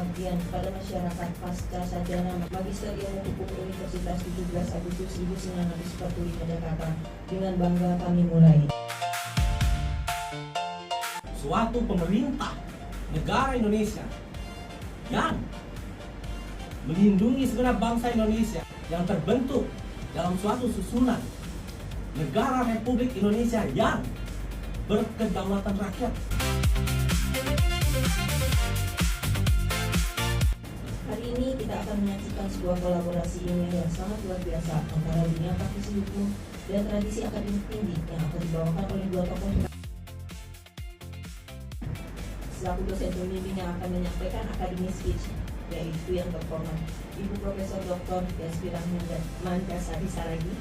pengabdian kepada masyarakat pasca sarjana Magister Ilmu Hukum Universitas 17 Agustus 1945 Jakarta. Dengan bangga kami mulai. Suatu pemerintah negara Indonesia yang melindungi segenap bangsa Indonesia yang terbentuk dalam suatu susunan negara Republik Indonesia yang berkedaulatan rakyat. Hari ini kita akan menyaksikan sebuah kolaborasi ilmiah yang sangat luar biasa antara dunia praktisi hukum dan tradisi akademik tinggi yang akan dibawakan oleh dua tokoh. Selaku dosen pembimbing yang akan menyampaikan academic speech, yaitu yang terhormat Ibu Profesor Dr. Yasmira Mankasari Saragi.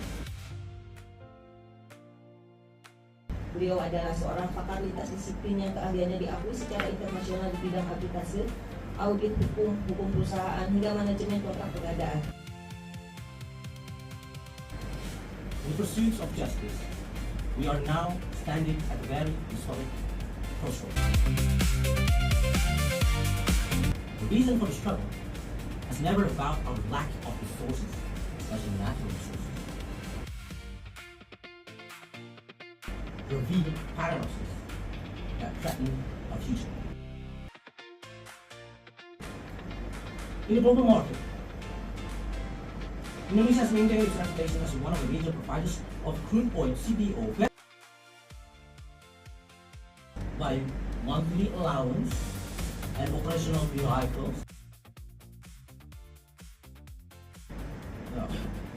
Beliau adalah seorang pakar lintas disiplin yang keahliannya diakui secara internasional di bidang aplikasi, audit hukum, hukum perusahaan, hingga manajemen kontrak pengadaan. In pursuit of justice, we are now standing at a very historic crossroads. The reason for the struggle is never about our lack of resources, especially natural resources. Reveal paradoxes that threaten our future. In the global market, Indonesia has maintained its reputation as one of the major providers of crude oil CPO by monthly allowance and operational vehicles.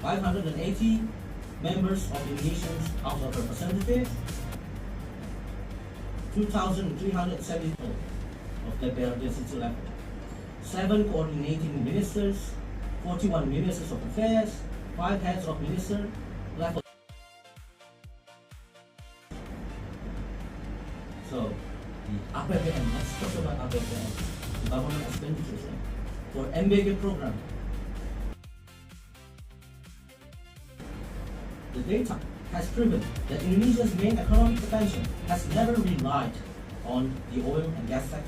580 members of Indonesia's House of Representatives, 2,370 of DPRD city level, 7 coordinating ministers, 41 ministers of affairs, 5 heads of minister level. So, the APBN, let's talk about APBN, the government expenditures for MBG program. The data has proven that Indonesia's main economic potential has never relied on the oil and gas sector.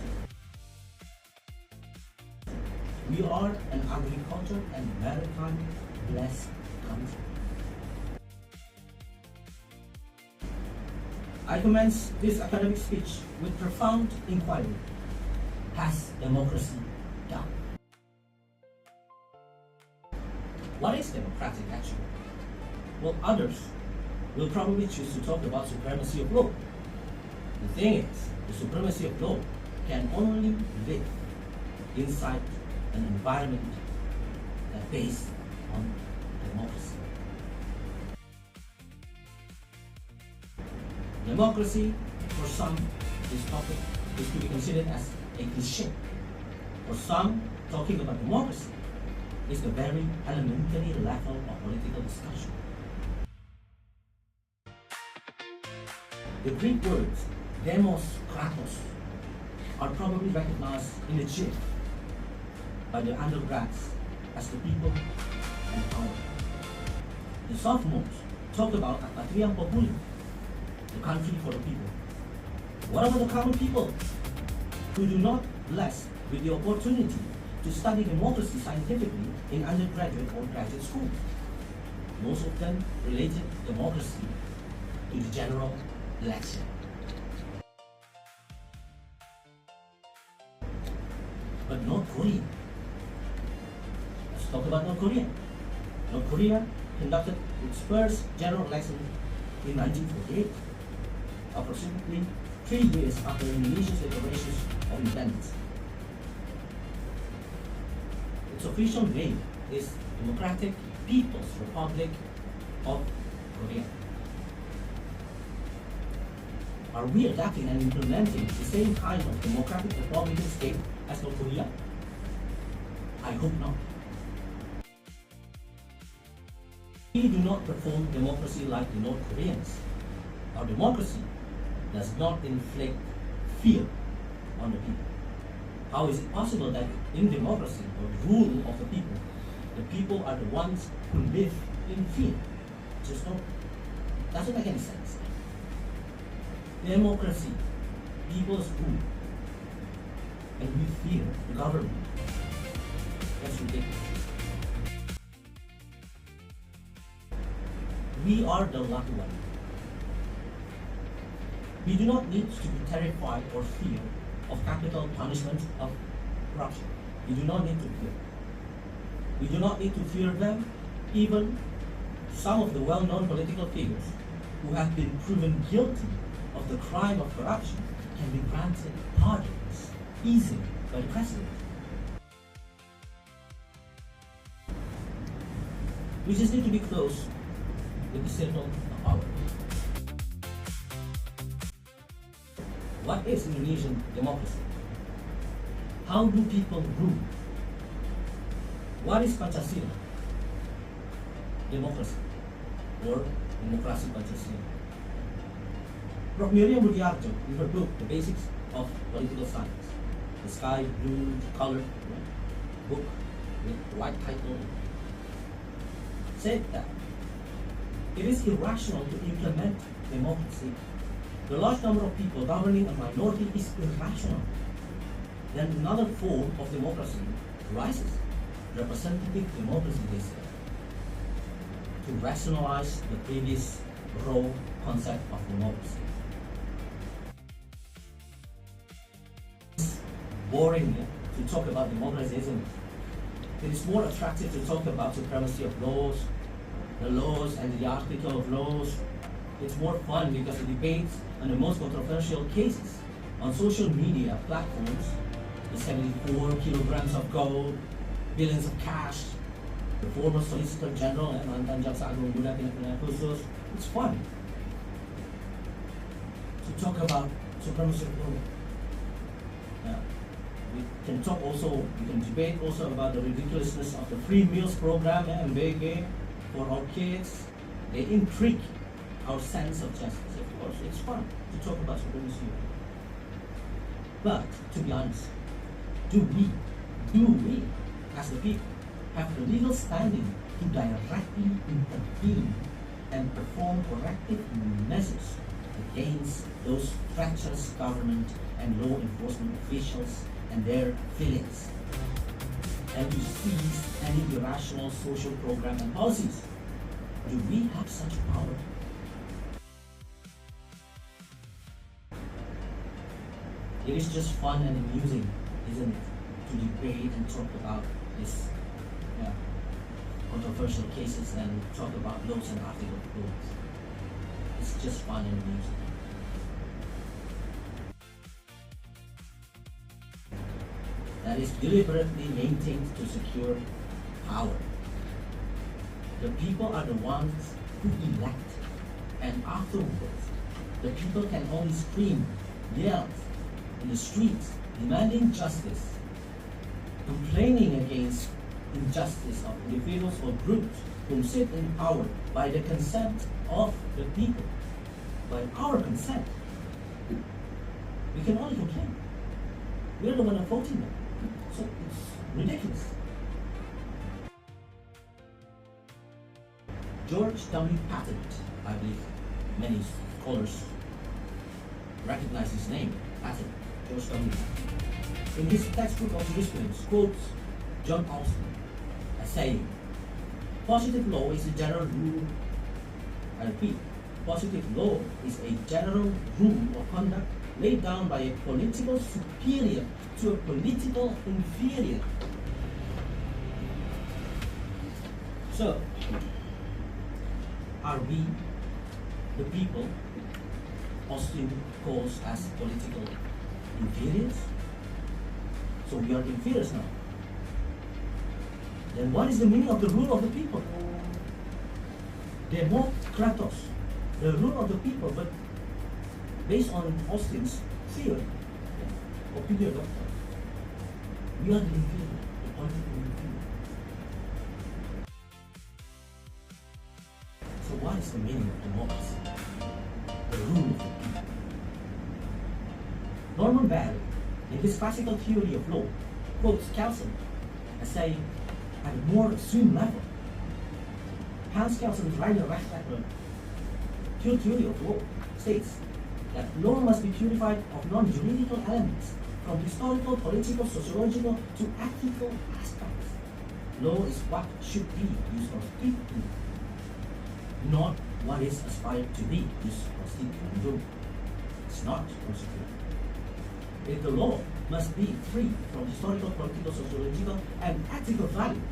We are an agriculture and maritime blessed country. I commence this academic speech with profound inquiry. Has democracy done? What is democratic actually? Well, others will probably choose to talk about supremacy of law. The thing is, the supremacy of law can only live inside an environment that is based on democracy. Democracy, for some, this topic is to be considered as a cliché. For some, talking about democracy is the very elementary level of political discussion. The Greek words demos, kratos are probably recognized in the JIT by the undergrads as the people and power. The sophomores talk about Patria Populi, the country for the people. What about the common people who do not blessed with the opportunity to study democracy scientifically in undergraduate or graduate school? Most of them related democracy to the general election. But North Korea. Let's talk about North Korea. North Korea conducted its first general election in 1948, approximately 3 years after Indonesia's declaration of independence. Its official name is Democratic People's Republic of Korea. Are we adapting and implementing the same kind of democratic republican state as North Korea? I hope not. We do not perform democracy like the North Koreans. Our democracy does not inflict fear on the people. How is it possible that in democracy, or rule of the people are the ones who live in fear? Just doesn't make any sense. Democracy, people's rule, and we fear the government. That's ridiculous. We are the lucky one. We do not need to be terrified or fear of capital punishment of corruption. We do not need to fear. We do not need to fear them. Even some of the well-known political figures who have been proven guilty of the crime of corruption can be granted pardons easily by the president. We just need to be close with the circle of power. What is Indonesian democracy? How do people rule? What is Pancasila? Democracy, or Demokrasi Pancasila. Prof. Miriam Budiarto, in her book, The Basics of Political Science, the sky blue colored book with white title, said that it is irrational to implement democracy. The large number of people governing a minority is irrational. Then another form of democracy rises, representative democracy, they say, to rationalize the previous raw concept of democracy. It's boring to talk about democracy, isn't it? It is more attractive to talk about supremacy of laws, the laws and the article of laws. It's more fun because the debates on the most controversial cases on social media platforms, the 74 kilograms of gold, billions of cash, the former Solicitor General and mantan Jaksa Agung Muda Tindak Pidana Khusus. It's fun to talk about supremacy of law. We can talk also, we can debate also about the ridiculousness of the free meals program and MBG for our kids. They intrigue our sense of justice. Of course, it's fun to talk about supremacy. But to be honest, do we, as the people, have the legal standing to directly intervene and perform corrective measures against those treacherous government and law enforcement officials and their affiliates, and to seize any irrational social program and policies? Do we have such power? It is just fun and amusing, isn't it, to debate and talk about this controversial cases and talk about laws and article of laws. It's just fun and amusing. That is deliberately maintained to secure power. The people are the ones who elect, and afterwards, the people can only scream, yell in the streets, demanding justice, complaining against injustice of individuals or groups whom sit in power by the consent of the people. By our consent, we can only complain. We're the one voting them. So it's ridiculous. George W. Patton, I believe many scholars recognize his name, Patton, George W. In his textbook of jurisprudence, quotes John Austin as saying, positive law is a general rule, I repeat, positive law is a general rule of conduct laid down by a political superior to a political inferior. So, are we, the people, Austin calls as political inferiors? So we are inferiors now. Then what is the meaning of the rule of the people? Demokratos, the rule of the people, but based on Austin's theory, opinion doctor, we are the inferior, the political inferior. So what is the meaning of democracy? The rule of the people. Norman Barry, in his classical theory of law, quotes Kelsen as saying, at a more extreme level, Hans Kelsen's Reiner Rechtleiter pure theory of law states that law must be purified of non-juridical elements from historical, political, sociological to ethical aspects. Law is what should be used for strictly, not what is aspired to be used for strictly and do. It's not prosecuted. If the law must be free from historical, political, sociological, and ethical values,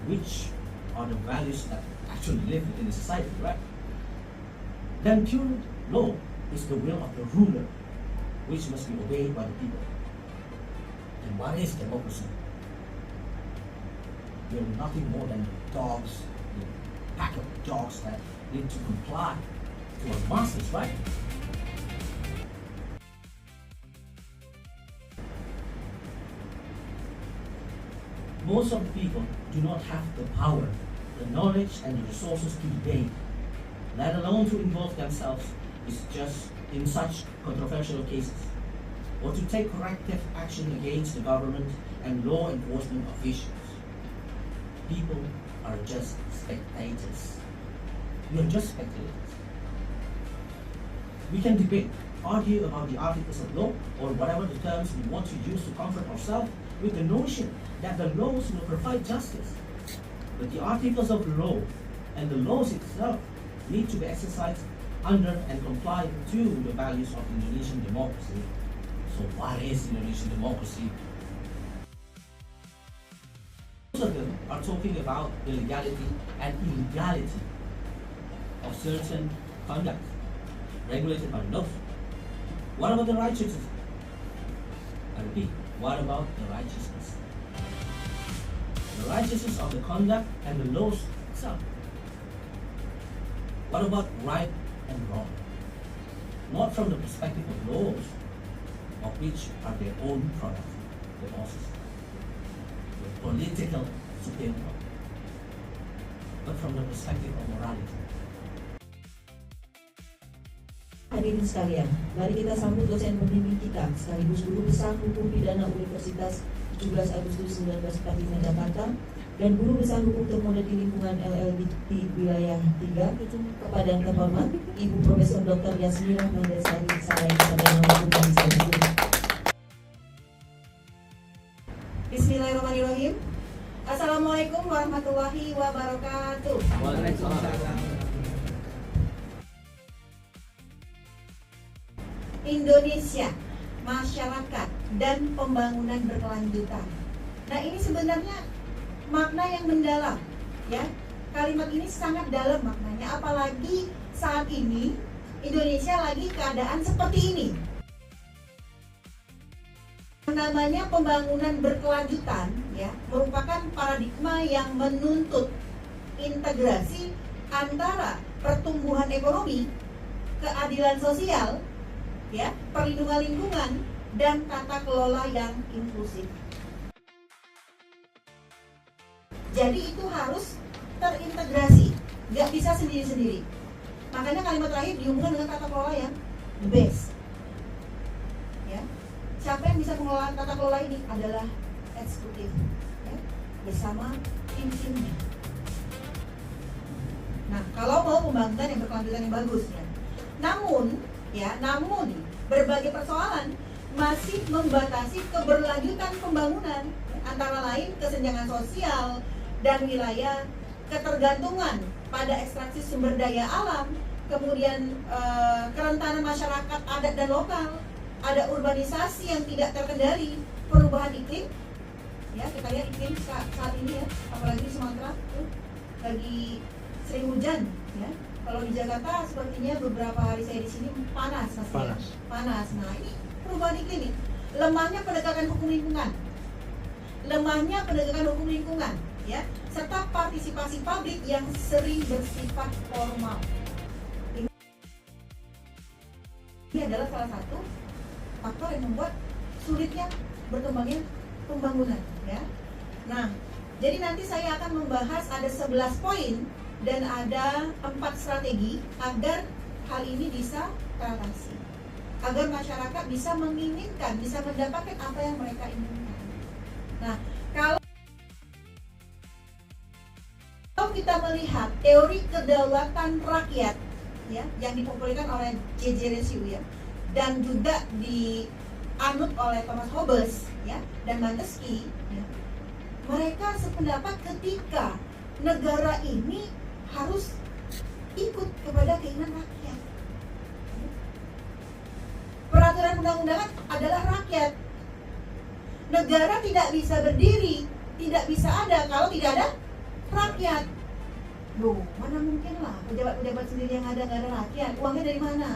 which are the values that actually live within the society, right? Then pure law is the will of the ruler, which must be obeyed by the people. And what is democracy? We are nothing more than dogs, a pack of dogs that need to comply to our masters, right? Most of the people do not have the power, the knowledge, and the resources to debate, let alone to involve themselves in such controversial cases, or to take corrective action against the government and law enforcement officials. People are just spectators. We are just spectators. We can debate, argue about the articles of law, or whatever the terms we want to use to comfort ourselves with the notion that the laws will provide justice. But the articles of law and the laws itself need to be exercised under and comply to the values of Indonesian democracy. So what is Indonesian democracy? Most of them are talking about the legality and illegality of certain conduct regulated by laws. What about the righteousness? I repeat, what about the righteousness? The righteousness of the conduct and the laws itself. What about right and wrong? Not from the perspective of laws, of which are their own products, the bosses, the political superior, but from the perspective of morality. Hadirin sekalian, mari kita sambut dosen pembimbing kita sekaligus Guru Besar Hukum Pidana Universitas 17 Agustus 1945 Jakarta dan Guru Besar Hukum Termuda di Lingkungan LLBT Wilayah 3 kepada yang terhormat Ibu Profesor Dr. Yasmira Mendesari Sarai Sarjana Hukum dan Studi. Bismillahirrahmanirrahim. Assalamualaikum warahmatullahi wabarakatuh. Waalaikumsalam. Indonesia, masyarakat, dan pembangunan berkelanjutan. Nah, ini sebenarnya makna yang mendalam, ya. Kalimat ini sangat dalam maknanya, apalagi saat ini Indonesia lagi keadaan seperti ini. Namanya pembangunan berkelanjutan, ya, merupakan paradigma yang menuntut integrasi antara pertumbuhan ekonomi, keadilan sosial, ya, perlindungan lingkungan, dan tata kelola yang inklusif. Jadi itu harus terintegrasi, nggak bisa sendiri-sendiri. Makanya kalimat terakhir dihubungkan dengan tata kelola yang the best. Ya, siapa yang bisa mengelola tata kelola ini adalah eksekutif, ya, bersama tim-timnya. Nah, kalau mau pembangunan yang berkelanjutan yang bagus, ya. Namun berbagai persoalan masih membatasi keberlanjutan pembangunan, antara lain kesenjangan sosial dan wilayah, ketergantungan pada ekstraksi sumber daya alam, kemudian kerentanan masyarakat adat dan lokal, ada urbanisasi yang tidak terkendali, perubahan iklim, ya, kita lihat iklim saat ini, ya, apalagi di Sumatera lagi sering hujan, ya. Kalau di Jakarta sepertinya beberapa hari saya di sini panas, Mas. Panas. Nah, ini perubahan iklim nih. Lemahnya penegakan hukum lingkungan, ya, serta partisipasi publik yang sering bersifat formal. Ini adalah salah satu faktor yang membuat sulitnya berkembangnya pembangunan, ya. Nah, jadi nanti saya akan membahas ada 11 poin dan ada 4 strategi agar hal ini bisa teratasi, agar masyarakat bisa menginginkan, bisa mendapatkan apa yang mereka inginkan. Nah, kalau kita melihat teori kedaulatan rakyat, ya, yang dipopulerkan oleh J.J. Reciu, ya, dan juga dianut oleh Thomas Hobbes, ya, dan Montesquieu, ya, Mereka sependapat ketika negara ini harus ikut kepada keinginan rakyat. Peraturan undang-undangan adalah rakyat. Negara tidak bisa berdiri, tidak bisa ada kalau tidak ada rakyat. Loh, mana mungkin lah pejabat-pejabat sendiri yang ada nggak ada rakyat? Uangnya dari mana?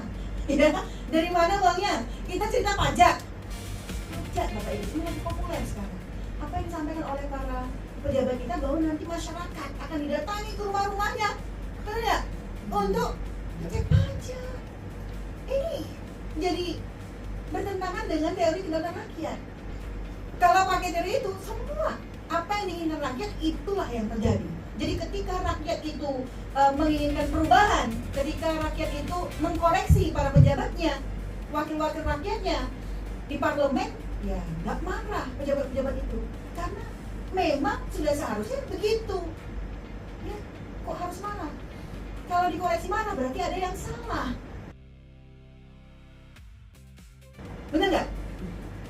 Ya, dari mana uangnya? Kita cerita pajak. Pajak, Bapak Ibu, ini lagi populer sekarang. Apa yang disampaikan oleh para pejabat kita bahwa nanti masyarakat akan didatangi ke rumah-rumahnya, betul nggak? Untuk cek pajak. Ini jadi bertentangan dengan teori kedaulatan rakyat. Kalau pakai teori itu, semua apa yang diinginkan rakyat itulah yang terjadi. Jadi ketika rakyat itu menginginkan perubahan, ketika rakyat itu mengkoreksi para pejabatnya, wakil-wakil rakyatnya di parlemen, ya nggak marah pejabat-pejabat itu, karena memang sudah seharusnya begitu. Ya, kok harus marah? Kalau dikoreksi marah berarti ada yang salah. Benar nggak?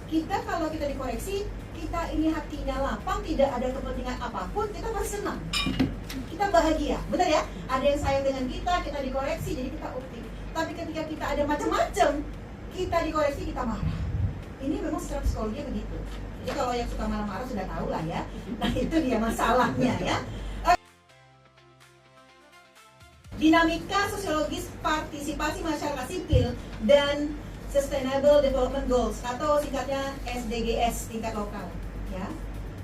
Kita kalau kita dikoreksi, kita ini hatinya lapang, tidak ada kepentingan apapun, kita pasti senang, kita bahagia, benar ya? Ada yang sayang dengan kita dikoreksi, jadi kita oke. Tapi ketika kita ada macam-macam, kita dikoreksi, kita marah. Ini memang secara psikologi begitu. Jadi kalau yang suka marah-marah sudah tahu lah ya. Nah itu dia masalahnya ya. Dinamika sosiologis partisipasi masyarakat sipil dan Sustainable Development Goals atau singkatnya SDGs tingkat lokal ya.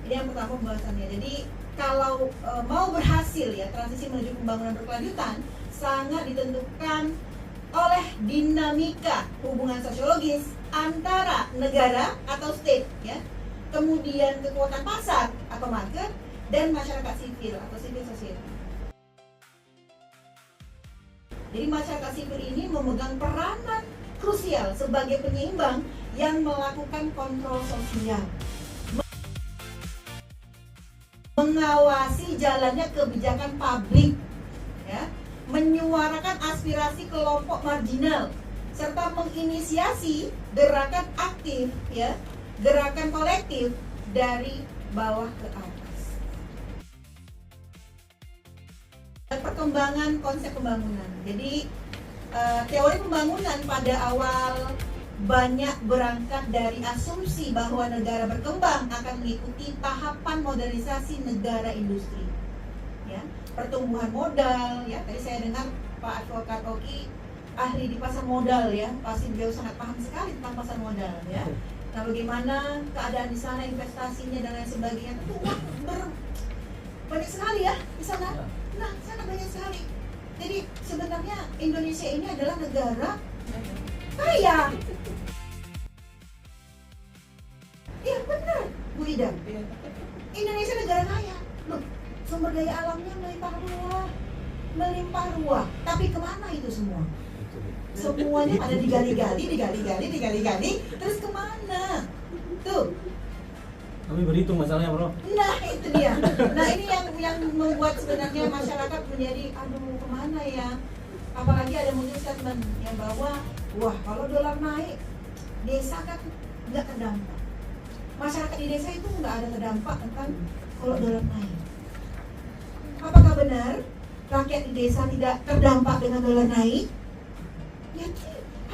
Ini yang pertama pembahasannya. Jadi kalau mau berhasil ya transisi menuju pembangunan berkelanjutan sangat ditentukan oleh dinamika hubungan sosiologis antara negara atau state ya, kemudian kekuatan pasar atau market, dan masyarakat sipil atau civil society. Jadi masyarakat sipil ini memegang peranan krusial sebagai penyeimbang yang melakukan kontrol sosial, mengawasi jalannya kebijakan publik, ya, menyuarakan aspirasi kelompok marginal, serta menginisiasi gerakan aktif, ya, gerakan kolektif dari bawah ke atas. Perkembangan konsep pembangunan. Jadi teori pembangunan pada awal banyak berangkat dari asumsi bahwa negara berkembang akan mengikuti tahapan modernisasi negara industri. Ya, pertumbuhan modal, ya. Tadi saya dengar Pak Advokat Oki ahli di pasar modal ya, pasti beliau sangat paham sekali tentang pasar modal ya. Nah, bagaimana keadaan di sana, investasinya dan lain sebagainya, tentu uang banyak sekali ya di sana. Nah, sangat banyak sekali. Jadi sebenarnya Indonesia ini adalah negara kaya. Iya benar, Bu Ida. Indonesia negara kaya. Loh, sumber daya alamnya melimpah ruah. Tapi kemana itu semua? Semuanya pada digali-gali, terus kemana? Tuh. Kami berhitung masalahnya, Bro. Nah itu dia. Nah ini yang membuat sebenarnya masyarakat menjadi aduh kemana ya. Apalagi ada muncul statement yang bahwa wah kalau dolar naik desa kan nggak terdampak. Masyarakat di desa itu nggak ada terdampak kan kalau dolar naik. Apakah benar rakyat di desa tidak terdampak dengan dolar naik? Ya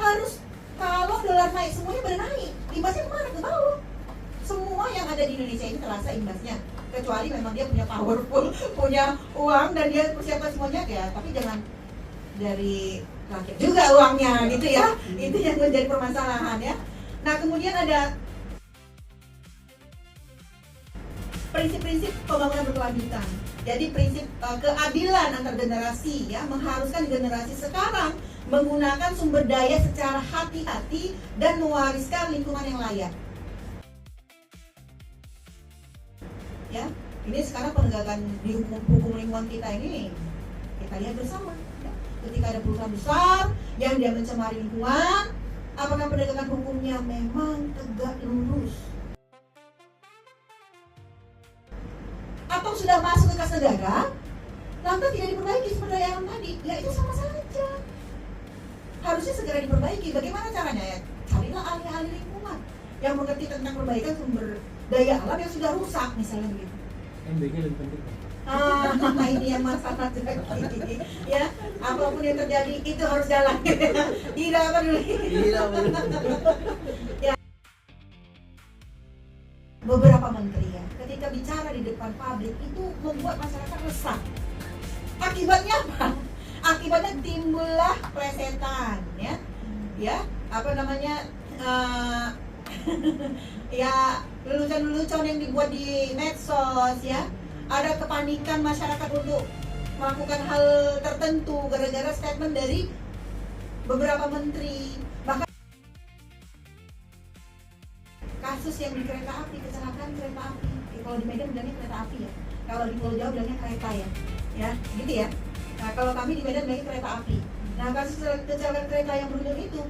harus, kalau dolar naik semuanya pada naik, imbasnya kemana? Ke bawah. Semua yang ada di Indonesia ini terasa imbasnya, kecuali memang dia punya powerful, punya uang dan dia persiapkan semuanya ya. Tapi jangan dari rakyat juga uangnya gitu ya. Itu yang menjadi permasalahan ya. Nah kemudian ada prinsip-prinsip pembangunan berkelanjutan. Jadi prinsip keadilan antar generasi ya, mengharuskan generasi sekarang menggunakan sumber daya secara hati-hati dan mewariskan lingkungan yang layak. Ya, ini sekarang penegakan di hukum lingkungan kita ini kita lihat bersama. Ya. Ketika ada perusahaan besar yang dia mencemari lingkungan, apakah penegakan hukumnya memang tegak lurus? Atau sudah masuk ke kas negara, lantas tidak diperbaiki sumber daya alam tadi? Ya itu sama saja. Harusnya segera diperbaiki. Bagaimana caranya ya? Carilah ahli-ahli lingkungan yang mengerti tentang perbaikan sumber daya alam yang sudah rusak misalnya begitu. MBG lebih penting. Ini yang masalah lagi. Ya, apapun yang terjadi itu harus jalan. Tidak peduli. Ya. Beberapa menteri ya, ketika bicara di depan publik itu membuat masyarakat resah. Akibatnya apa? Akibatnya timbullah plesetan, ya, apa namanya, ya lelucon-lelucon yang dibuat di medsos, ya. Ada kepanikan masyarakat untuk melakukan hal tertentu gara-gara statement dari beberapa menteri. Bahkan kasus yang di kereta api, kecelakaan kereta api. Kalau di Medan bilangnya kereta api ya. Kalau di Pulau Jawa bilangnya kereta ya. Ya, gitu ya. Nah, kalau kami di Medan bilangnya kereta api. Nah, kasus kecelakaan kereta yang beruntun itu,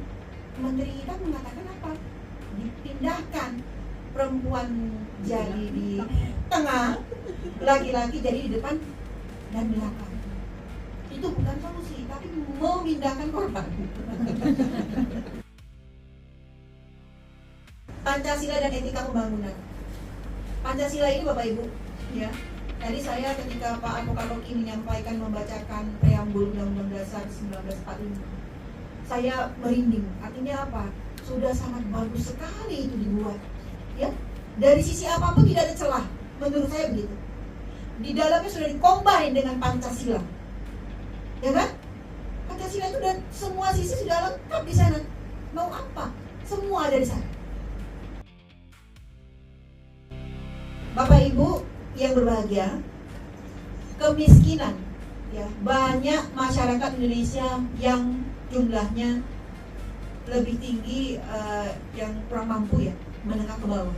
menteri kita mengatakan apa? Dipindahkan, perempuan jadi di tengah, laki-laki jadi di depan dan belakang. Itu bukan solusi, tapi memindahkan korban. Pancasila dan etika pembangunan. Pancasila ini Bapak Ibu, ya. Tadi saya ketika Pak Advokat Rocky menyampaikan membacakan preambul Undang-Undang Dasar 1945, saya merinding. Artinya apa? Sudah sangat bagus sekali itu dibuat, ya. Dari sisi apapun tidak ada celah, menurut saya begitu. Di dalamnya sudah dikombin dengan Pancasila, ya kan? Pancasila itu dan semua sisi sudah lengkap di sana. Mau apa? Semua ada di sana. Bapak Ibu yang berbahagia, kemiskinan, ya, banyak masyarakat Indonesia yang jumlahnya lebih tinggi, yang kurang mampu, ya, menengah ke bawah.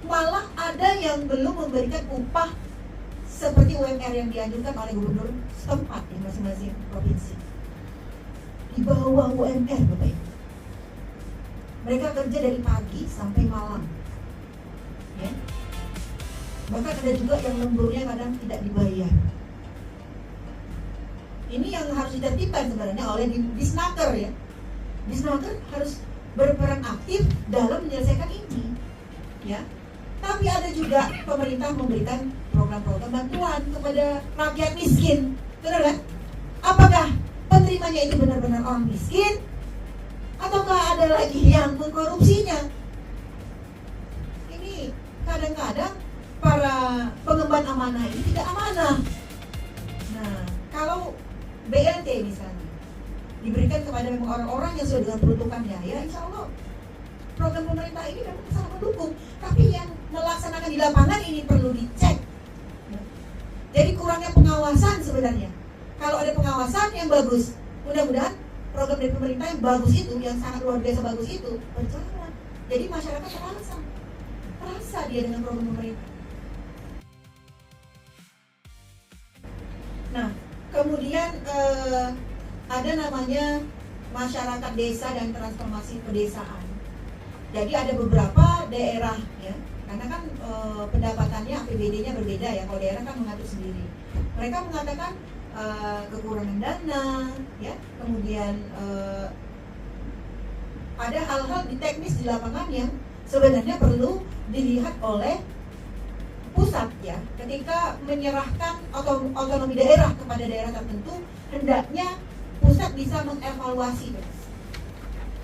Malah ada yang belum memberikan upah seperti UMR yang dianjurkan oleh gubernur setempat di masing-masing provinsi. Di bawah UMR, Bapak Ibu. Mereka kerja dari pagi sampai malam, ya. Bahkan ada juga yang lemburnya kadang tidak dibayar. Ini yang harus ditertibkan sebenarnya oleh Disnaker, ya. Disnaker harus berperan aktif dalam menyelesaikan ini, ya. Tapi ada juga pemerintah memberikan program-program bantuan kepada rakyat miskin, benar kan? Apakah penerimanya itu benar-benar orang miskin? Ataukah ada lagi yang mengkorupsinya? Ini kadang-kadang para pengemban amanah ini tidak amanah. Nah, kalau BLT misalnya diberikan kepada memang orang-orang yang sesuai dengan peruntukannya, ya insya Allah program pemerintah ini memang sangat mendukung. Tapi yang melaksanakan di lapangan ini perlu dicek. Jadi kurangnya pengawasan sebenarnya. Kalau ada pengawasan yang bagus, mudah-mudahan program dari pemerintah yang bagus itu, yang sangat luar biasa bagus itu berjalan. Jadi masyarakat terasa dia dengan program pemerintah. Nah, kemudian ada namanya masyarakat desa dan transformasi pedesaan. Jadi ada beberapa daerah, ya, karena kan pendapatannya APBD-nya berbeda, ya. Kalau daerah kan mengatur sendiri. Mereka mengatakan kekurangan dana, ya, kemudian ada hal-hal di teknis di lapangan yang sebenarnya perlu dilihat oleh pusat, ya. Ketika menyerahkan otonomi daerah kepada daerah tertentu, hendaknya pusat bisa mengevaluasi,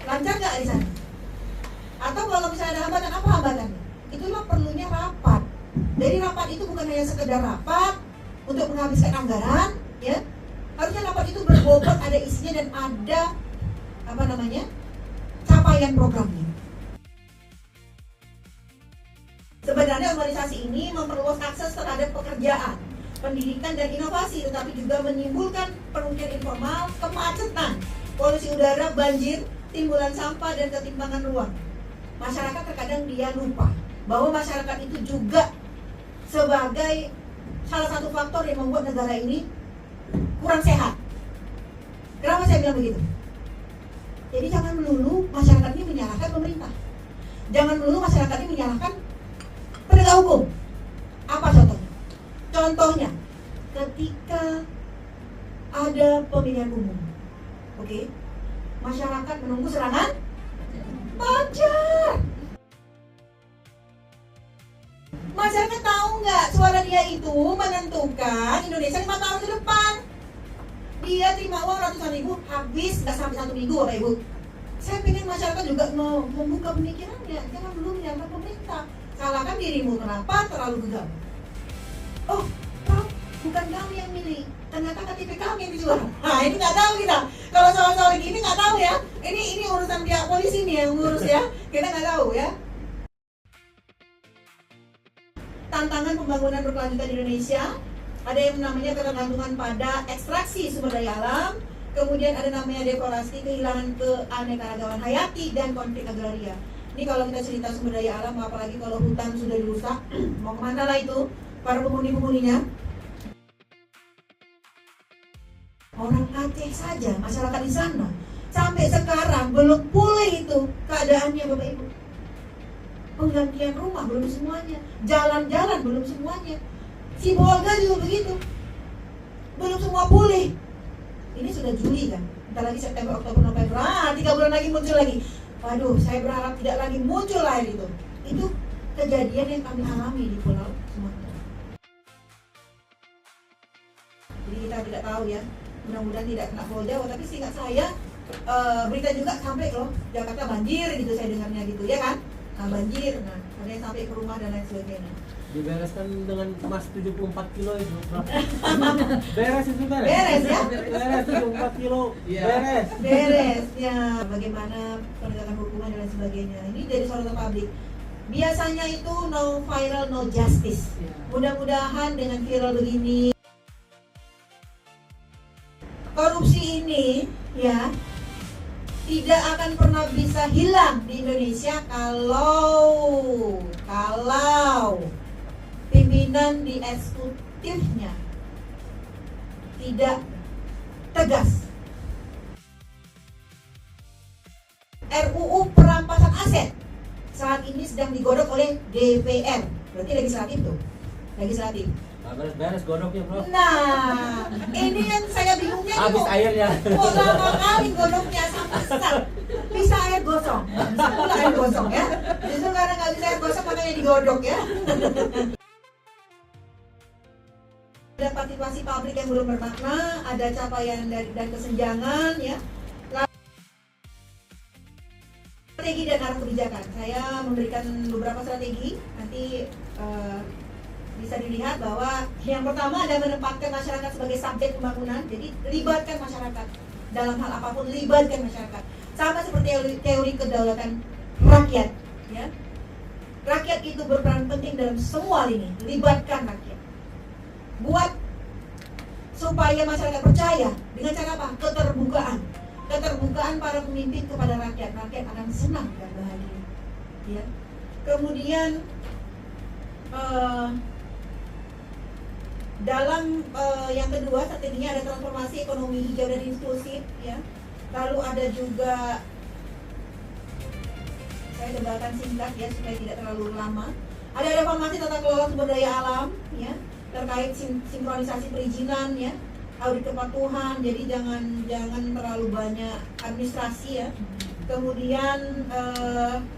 lancar nggak di sana? Atau kalau misalnya ada hambatan, apa hambatannya? Itulah perlunya rapat. Jadi rapat itu bukan hanya sekedar rapat untuk menghabiskan anggaran, ya. Harusnya rapat itu berbobot, ada isinya dan ada capaian programnya. Sebenarnya organisasi ini memperluas akses terhadap pekerjaan, pendidikan dan inovasi, tetapi juga menimbulkan perumahan informal, kemacetan, polusi udara, banjir, timbulan sampah dan ketimpangan ruang. Masyarakat terkadang dia lupa bahwa masyarakat itu juga sebagai salah satu faktor yang membuat negara ini kurang sehat. Kenapa saya bilang begitu? Jadi jangan melulu masyarakat ini menyalahkan pemerintah. Jangan melulu masyarakat ini menyalahkan penegak hukum. Apa contohnya? Contohnya, ketika ada pemilihan umum, oke, masyarakat menunggu serangan pajak. Masyarakat tahu nggak suara dia itu menentukan Indonesia 5 tahun ke depan. Dia terima uang ratusan ribu, habis nggak sampai 1 minggu Bapak Ibu. Saya pengen masyarakat juga membuka pemikirannya, jangan dulu menyalahkan pemerintah. Salahkan dirimu, kenapa terlalu gegam? Oh, Prof, bukan kamu yang milih, ternyata KTP kamu yang dijual. Nah, ini nggak tahu kita. Kalau soal-soal gini nggak tahu ya. Ini urusan pihak polisi nih yang ngurus ya. Kita nggak tahu ya. Tantangan pembangunan berkelanjutan di Indonesia, ada yang namanya ketergantungan pada ekstraksi sumber daya alam, kemudian ada namanya deforestasi, kehilangan keanekaragaman hayati, dan konflik agraria. Ini kalau kita cerita sumber daya alam, apalagi kalau hutan sudah dirusak, mau kemana lah itu para penghuni-penghuninya? Orang Aceh saja, masyarakat di sana, sampai sekarang belum pulih itu keadaannya Bapak Ibu. Penggantian rumah belum semuanya, jalan-jalan belum semuanya. Sibolga juga begitu, belum semua pulih. Ini sudah Juli kan, bentar lagi September, Oktober, November, 3 bulan lagi muncul lagi. Waduh, saya berharap tidak lagi muncul air itu. Itu kejadian yang kami alami di Pulau Sumatera. Jadi kita tidak tahu ya, mudah-mudahan tidak kena Pulau Jawa. Tapi seingat saya, berita juga sampai loh, Jakarta banjir gitu saya dengarnya gitu ya kan. Nah banjir, nah ada yang sampai ke rumah dan lain sebagainya. Dibereskan dengan emas 74 kilo itu, Prof. Beres itu beres. Beres ya? Beres 74 kilo. Beres. Beres ya. Bagaimana penegakan hukuman dan lain sebagainya. Ini jadi sorotan publik. Biasanya itu no viral no justice. Mudah-mudahan dengan viral begini, korupsi ini ya tidak akan pernah bisa hilang di Indonesia kalau pimpinan di eksekutifnya tidak tegas. RUU perampasan aset saat ini sedang digodok oleh DPR, berarti legislatif tuh, legislatif. Nah, beres godoknya, Prof. Nah, ini yang saya bingungnya nih, Habis kok. airnya. Kok lama kali godoknya sampai start. Bisa air gosong, bisa pula air gosong ya. Justru karena nggak bisa air gosong makanya digodok ya. Ada partisipasi publik yang belum bermakna, ada capaian dan kesenjangan ya. Strategi dan arah kebijakan. Saya memberikan beberapa strategi. Nanti bisa dilihat bahwa yang pertama ada menempatkan masyarakat sebagai subjek pembangunan. Jadi libatkan masyarakat dalam hal apapun, libatkan masyarakat. Sama seperti teori kedaulatan rakyat. Ya. Rakyat itu berperan penting dalam semua lini. Libatkan rakyat. Buat supaya masyarakat percaya dengan cara apa? Keterbukaan para pemimpin kepada rakyat akan senang dan bahagia. Ya. Kemudian dalam yang kedua strateginya ada transformasi ekonomi hijau dan inklusif. Ya. Lalu ada juga, saya debatkan singkat ya supaya tidak terlalu lama. Ada reformasi tata kelola sumber daya alam, ya, terkait sinkronisasi perizinan, ya, audit kepatuhan. Jadi jangan terlalu banyak administrasi ya. Kemudian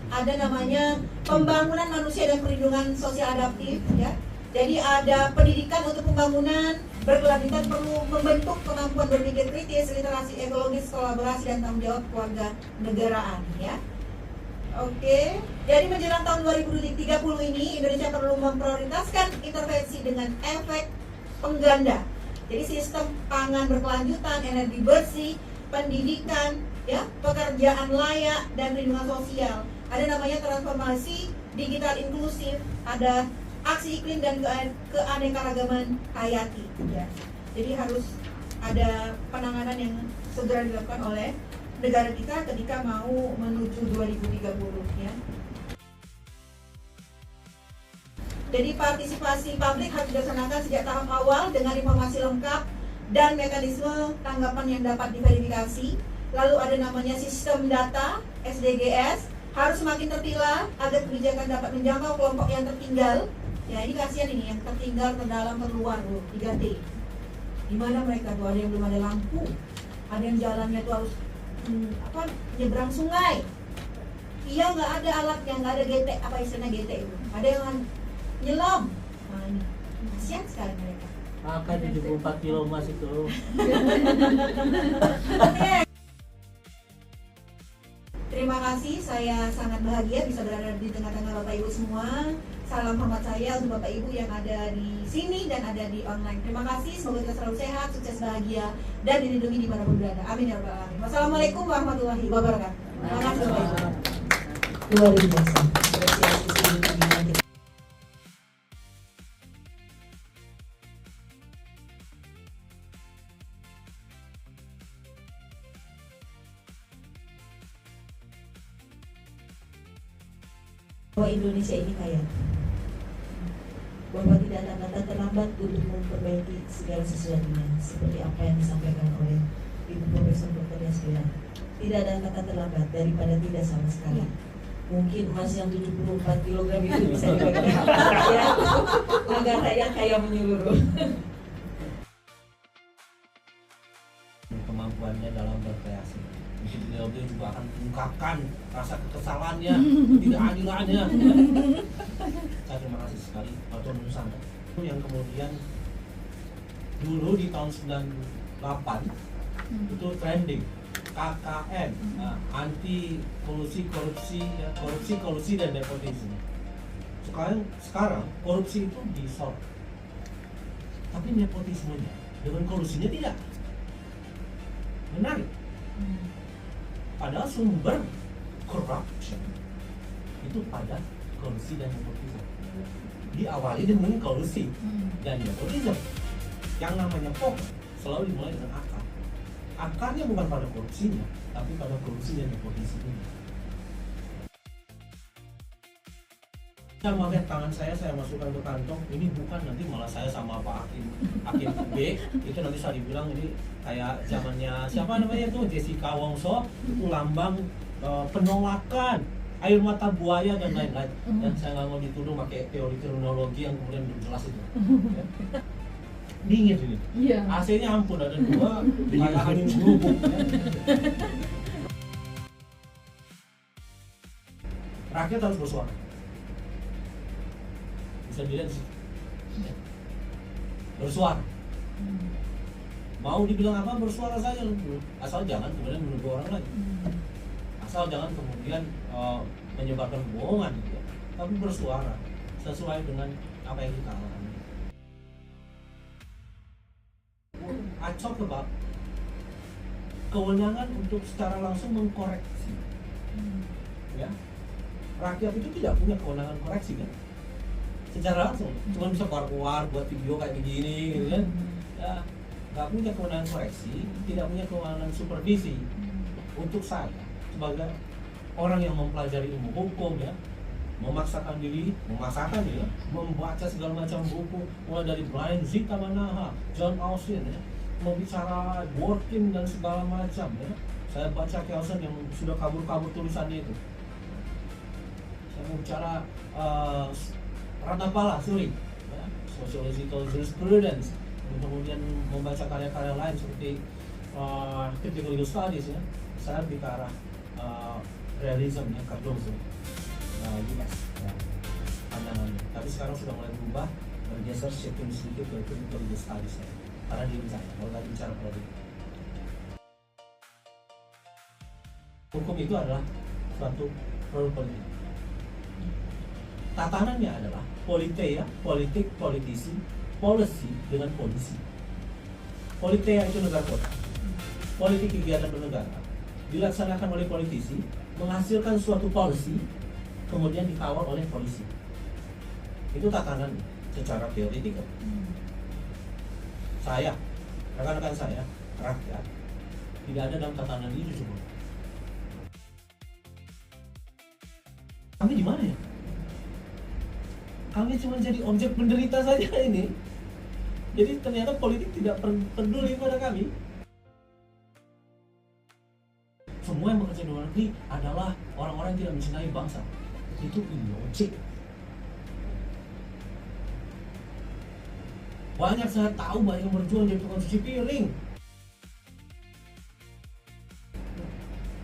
ada namanya pembangunan manusia dan perlindungan sosial adaptif, ya. Jadi ada pendidikan untuk pembangunan berkelanjutan, perlu membentuk kemampuan berpikir kritis, literasi ekologis, kolaborasi dan tanggung jawab keluarga negaraan, ya. Oke, jadi menjelang tahun 2030 ini Indonesia perlu memprioritaskan intervensi dengan efek pengganda. Jadi sistem pangan berkelanjutan, energi bersih, pendidikan, ya, pekerjaan layak dan perlindungan sosial. Ada namanya transformasi digital inklusif, ada aksi iklim dan keanekaragaman hayati. Ya. Jadi harus ada penanganan yang segera dilakukan oleh negara kita ketika mau menuju 2030 ya. Jadi partisipasi publik harus dilaksanakan sejak tahap awal dengan informasi lengkap dan mekanisme tanggapan yang dapat diverifikasi. Lalu ada namanya sistem data SDGs harus semakin terpilah agar kebijakan dapat menjangkau kelompok yang tertinggal. Ya ini kasihan ini yang tertinggal, terdalam, terluar, 3T. Di mana mereka tuh? Ada yang belum ada lampu, ada yang jalannya tuh harus nyebrang sungai. Iya nggak ada alatnya, nggak ada GT, apa istilahnya GT itu. Ada yang Nyelom. Nah, ini kasihan sekali mereka. Makan 74 kilo emas itu. Oke. Terima kasih, saya sangat bahagia bisa berada di tengah-tengah Bapak Ibu semua. Salam hormat saya untuk Bapak Ibu yang ada di sini dan ada di online. Terima kasih, semoga kita selalu sehat, sukses, bahagia, dan dilindungi dimanapun berada. Amin ya rabbal alamin. Wassalamualaikum warahmatullahi wabarakatuh. Terima kasih Bapak Ibu. Luar biasa. Apresiasi sebelumnya kita. Bahwa Indonesia ini kaya, bahwa tidak ada kata terlambat untuk memperbaiki segala sesuatunya, seperti apa yang disampaikan oleh Ibu Profesor Dr. Yasmina. Tidak ada kata terlambat daripada tidak sama sekali. Mungkin emas yang 74 kg itu bisa dipakai ya, negara yang kaya menyeluruh. Kemampuannya dalam berkreasi. Mungkin beliau juga akan mengungkapkan rasa kekesalannya, tidak adilannya. Saya terima kasih sekali Pak Nusantara yang kemudian dulu di tahun 98 itu trending KKN, anti korupsi dan nepotisme. Sekarang korupsi itu disort, tapi nepotismenya dengan kolusinya tidak. Menarik. Padahal sumber corruption itu pada kolusi dan nepotisme. Diawali dengan kolusi dan nepotisme. Yang namanya pokok selalu dimulai dengan akar. Akarnya bukan pada korupsinya, tapi pada kolusi dan nepotisme. Saya pakai tangan saya masukkan ke kantong. Ini bukan nanti malah saya sama Pak Hakim B itu nanti saya dibilang ini kayak zamannya siapa namanya itu Jessica Wongso itu lambang penolakan air mata buaya dan lain-lain. Dan saya nggak mau dituduh pakai teori kronologi yang kemudian belum jelas itu. Ya. Dingin ini. Iya. AC-nya ampun ada dua, kayak angin berhubung. Ya. Rakyat harus bersuara. Bisa dilihat sih. Bersuara. Mau dibilang apa bersuara saja, asal jangan kemudian menuduh orang lain. Asal jangan kemudian menyebarkan kebohongan gitu ya. Tapi bersuara sesuai dengan apa yang kita alami. I talk about kewenangan untuk secara langsung mengkoreksi. Ya. Rakyat itu tidak punya kewenangan koreksi kan? Secara langsung, cuma bisa keluar buat video kayak begini gitu kan. Ya, nggak punya kewenangan koreksi, tidak punya kewenangan supervisi. Untuk saya sebagai orang yang mempelajari ilmu hukum ya, memaksakan diri ya, membaca segala macam buku mulai dari Brian Zitamanaha, John Austin ya, membicara working dan segala macam ya. Saya baca Kelsen yang sudah kabur tulisannya itu. Saya membicara Ratnapala Suri ya, Sociological Jurisprudence, kemudian membaca karya-karya lain seperti Critical Legal Studies ya. Saya lebih ke arah realism ya, Cardozo, US ya, pandangannya. Tapi sekarang sudah mulai berubah, bergeser shifting sedikit ke Critical Legal Studies ya. Karena diri saya, kalau tadi bicara pada diri. Hukum itu adalah suatu produk politik. Tatanannya adalah politeia, politik, politisi, policy dengan polisi. Politeia itu negara kota. Politik kegiatan bernegara dilaksanakan oleh politisi, menghasilkan suatu policy, kemudian dikawal oleh polisi. Itu tatanan secara teoretikal. Saya, rekan-rekan saya, rakyat, tidak ada dalam tatanan itu semua. Kami di mana ya? Kami cuma jadi objek penderita saja ini. Jadi ternyata politik tidak peduli pada kami. Semua yang bekerja di luar negeri adalah orang-orang yang tidak mencintai bangsa. Itu illogic. Banyak saya tahu banyak yang berjuang jadi tukang cuci piring.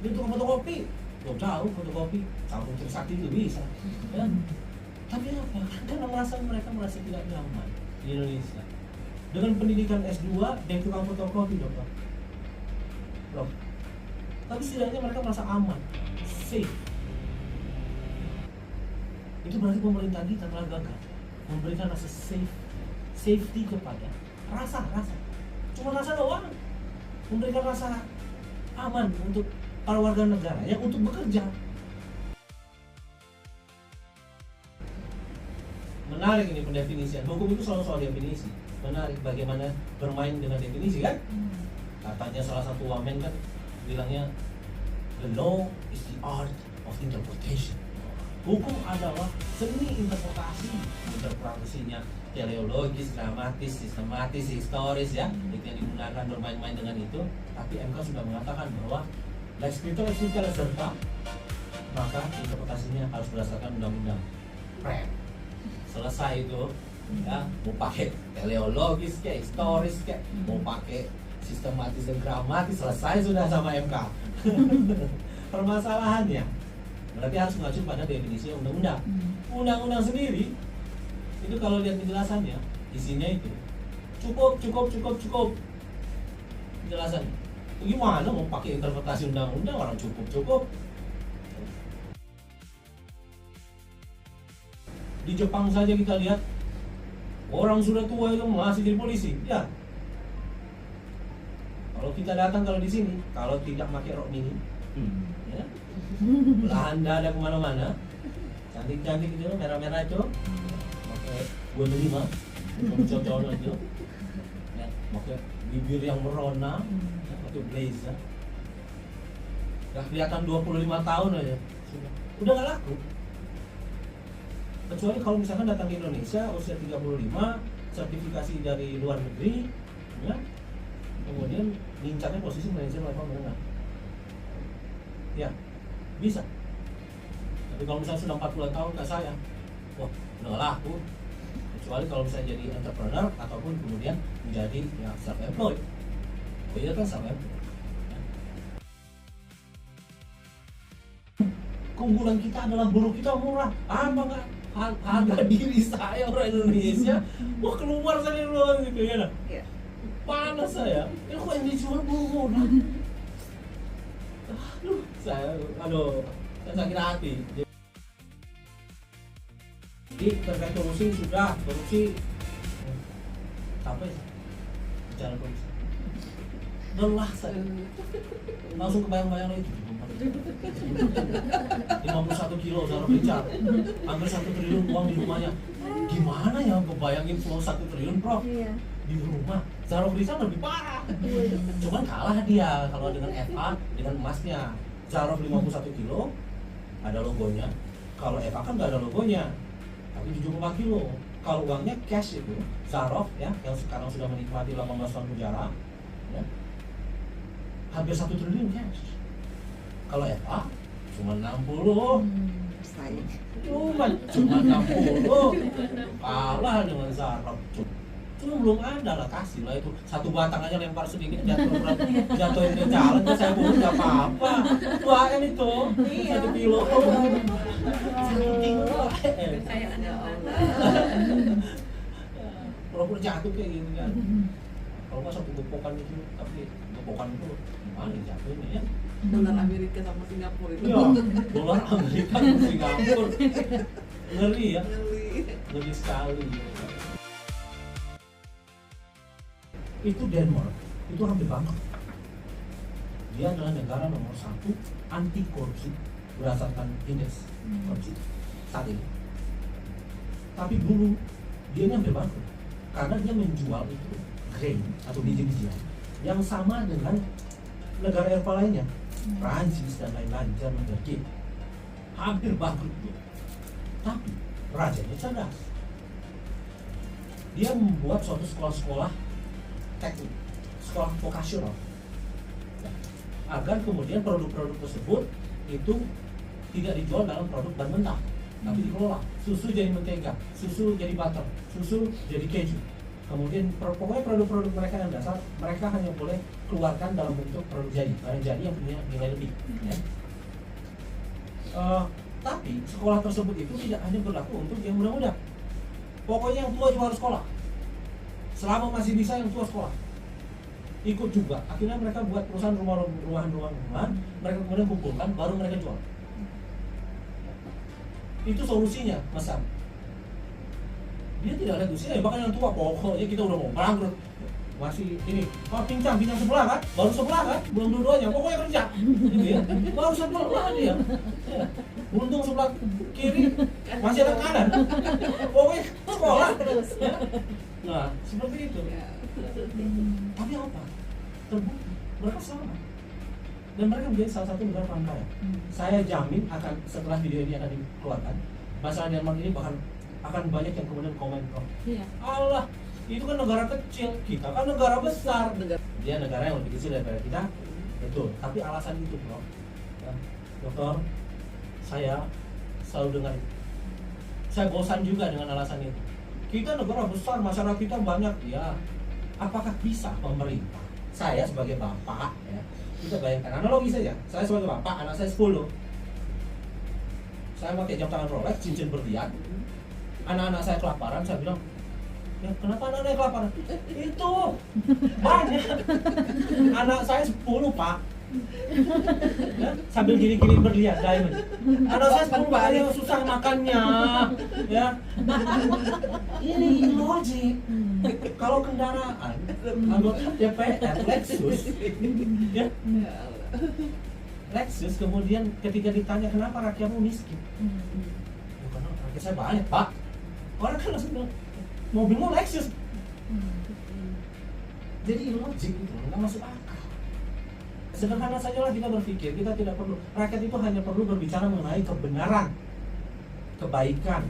Dia tukang fotokopi. Lo tahu fotokopi, campur Trisakti itu bisa. Ya. Tapi apa? Karena mereka merasa tidak nyaman di Indonesia. Dengan pendidikan S2, dia tukang fotokopi dokter. Loh. Tapi setidaknya mereka merasa aman, safe. Itu berarti pemerintah kita telah gagal memberikan rasa safety kepada rasa. Cuma rasa doang. Memberikan rasa aman untuk para warga negara yang untuk bekerja. Menarik ini pendefinisian. Hukum itu selalu soal definisi. Menarik bagaimana bermain dengan definisi kan? Katanya salah satu wamen kan bilangnya the law is the art of interpretation. Hukum adalah seni interpretasi. Interpretasinya teleologis, gramatis, sistematis, historis ya. Itu yang digunakan bermain-main dengan itu. Tapi MK sudah mengatakan bahwa lex scriptura serta maka interpretasinya harus berdasarkan undang-undang. Selesai itu ya, mau pakai teleologis kayak historis kayak mau pakai sistematis dan gramatis, selesai sudah sama MK. Permasalahannya berarti harus mengacu pada definisi undang-undang. Undang-undang sendiri itu kalau lihat penjelasannya isinya itu cukup penjelasannya. Gimana mau pakai interpretasi undang-undang orang cukup. Di Jepang saja kita lihat orang sudah tua itu masih jadi polisi, ya. Kalau kita datang kalau di sini, kalau tidak pakai rok mini, ya, belahan dada kemana-mana, cantik itu, merah-merah itu, pakai 25, cowok-cowok itu, ya, pakai bibir yang merona, ya, pakai blazer, nggak kelihatan 25 tahun aja, udah nggak laku. Kecuali kalau misalkan datang ke Indonesia usia 35, sertifikasi dari luar negeri, ya, kemudian ngincarnya posisi manajer level menengah, ya bisa. Tapi kalau misalnya sudah 40 tahun kayak saya, wah udah laku. Kecuali kalau misalnya jadi entrepreneur ataupun kemudian menjadi ya self-employed. Oh iya kan self-employed. Ya. Keunggulan kita adalah buruh kita murah. Apa enggak? Harga diri saya orang Indonesia, wah keluar saya dari luar gitu ya. Panas saya, ini kok yang dijual buruh murah. Saya sakit hati. Jadi terkait korupsi sudah, korupsi apa ya? Bicara korupsi. Lelah saya. Langsung kebayang-bayang itu. 51 kilo Zara Richard, hampir 1 triliun uang di rumahnya. Gimana ya kebayangin flow 1 triliun Prof? Di rumah Zara Richard lebih parah. Cuman kalah dia kalau dengan FA, dengan emasnya. Zara 51 kilo ada logonya. Kalau FA kan nggak ada logonya, tapi 74 kilo. Kalau uangnya cash itu Zarov ya, yang sekarang sudah menikmati 18 tahun penjara ya, hampir 1 triliun cash. Kalau FA cuma 60, cuma 60, kalah dengan Zarov. Cuma belum ada lah, kasih lah itu satu batang aja lempar sedikit jatuhin ke jalan, saya bunuh nggak apa-apa. 2 M itu, 1 kilo, 1 kilo. Kalau jatuh kayak gitu kan. Kalau nggak satu gepokan itu, tapi gepokan itu gimana jatuhnya ya? Dolar Amerika sama Singapura itu. Iya, dolar Amerika sama Singapura. Ngeri ya? Ngeri sekali. Itu Denmark, itu hampir bangkrut. Dia adalah negara nomor 1 anti korupsi berdasarkan indeks korupsi saat ini. Tapi dulu dia hampir bangkrut karena dia menjual itu grain atau biji-bijian yang sama dengan negara Eropa lainnya, Prancis dan lain-lain, Jerman, Turki, hampir bangkrut dia. Tapi rajanya cerdas. Dia membuat suatu sekolah-sekolah teknik, sekolah vokasional, ya, agar kemudian produk-produk tersebut itu tidak dijual dalam produk bahan mentah, tapi dikelola. Susu jadi mentega, susu jadi butter, susu jadi keju. Kemudian pokoknya produk-produk mereka yang dasar mereka hanya boleh keluarkan dalam bentuk produk jadi, barang jadi yang punya nilai lebih. Ya. Tapi sekolah tersebut itu tidak hanya berlaku untuk yang muda-muda. Pokoknya yang tua juga harus sekolah. Selama masih bisa yang tua sekolah. Ikut juga. Akhirnya mereka buat perusahaan rumahan, mereka kemudian kumpulkan, baru mereka jual. Itu solusinya, Mas Sam. Dia tidak ada usia, ya bahkan yang tua, pokoknya kita udah mau bangkrut. Masih ini, pincang sebelah kan, baru sebelah kan, belum dua-duanya, pokoknya kerja. Gitu ya. Baru sebelah dia. Ya. Untung sebelah kiri, masih ada kanan. Pokoknya sekolah. Ya. Nah, seperti itu. Tapi apa? Terbukti, mereka selamat. Dan mereka menjadi salah satu negara paling kaya. Saya jamin akan setelah video ini akan dikeluarkan, masalah Denmark ini bahkan akan banyak yang kemudian komen, bro. Iya. Allah, itu kan negara kecil, kita kan negara besar. Dia negara yang lebih kecil daripada kita, betul. Tapi alasan itu, bro. Ya, dokter, saya selalu dengar itu. Saya bosan juga dengan alasan itu. Kita negara besar, masyarakat kita banyak, ya. Apakah bisa pemerintah? Saya sebagai bapak, ya, kita bayangkan analogi saja. Saya sebagai bapak, anak saya 10. Saya pakai jam tangan Rolex, cincin berlian. Anak-anak saya kelaparan, saya bilang, ya kenapa anak-anak kelaparan? Itu banyak. Anak saya 10, Pak. Ya, sambil gini-gini berlian diamond. Anak saya 10 kali yang susah makannya. Ya. Ini logik. Kalau kendaraan anggota DPR Lexus, ya, Lexus kemudian ketika ditanya kenapa rakyatmu miskin, ya, karena rakyat saya banyak, Pak. Orang kan langsung bilang mobilmu Lexus. Jadi logik itu nggak masuk akal. Sederhana saja lah kita berpikir, kita tidak perlu, rakyat itu hanya perlu berbicara mengenai kebenaran, kebaikan.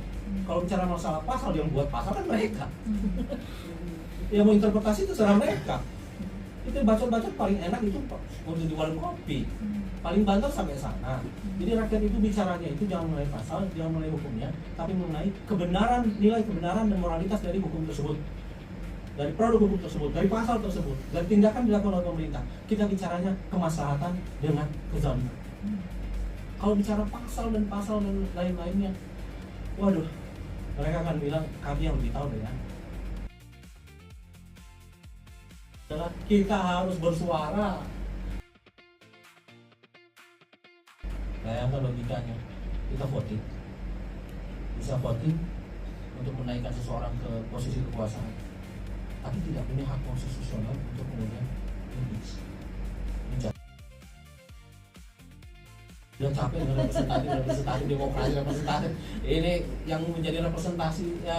Kalau bicara masalah pasal, yang buat pasal kan mereka. Yang mau interpretasi itu serah mereka. Itu bacot-bacot paling enak itu untuk di warung kopi. Paling banter sampai sana. Jadi rakyat itu bicaranya itu jangan mengenai pasal, jangan mengenai hukumnya, tapi mengenai kebenaran, nilai kebenaran dan moralitas dari hukum tersebut. Dari produk hukum tersebut, dari pasal tersebut, dari tindakan dilakukan oleh pemerintah. Kita bicaranya kemaslahatan dengan kezaliman. Kalau bicara pasal dan lain-lainnya, waduh, mereka akan bilang kami yang lebih tahu dengan. Kita harus bersuara. Bayangkan logikanya, kita voting, bisa voting untuk menaikkan seseorang ke posisi kekuasaan, tapi tidak punya hak konstitusional untuk kemudian impeach. Udah capek dengan representatif demokrasi, representatif ini yang menjadi representatifnya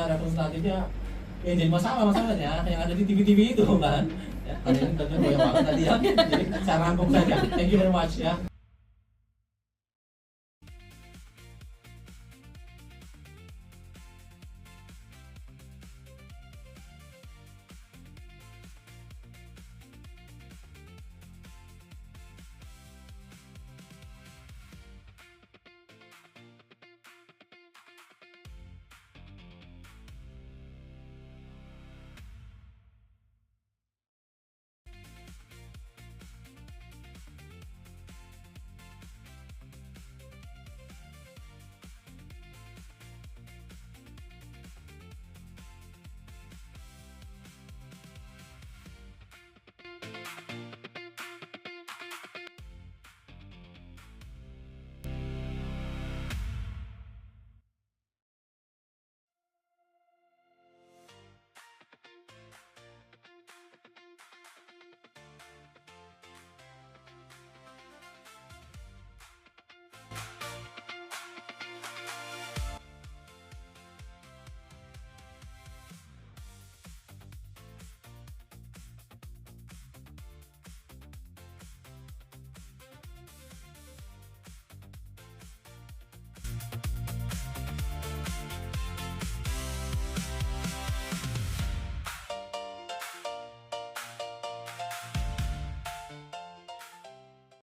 ya jadi masalahnya yang ada di TV itu kan ya, karena ini tentu banyak banget tadi ya, jadi saya rangkum saja. Thank you very much ya.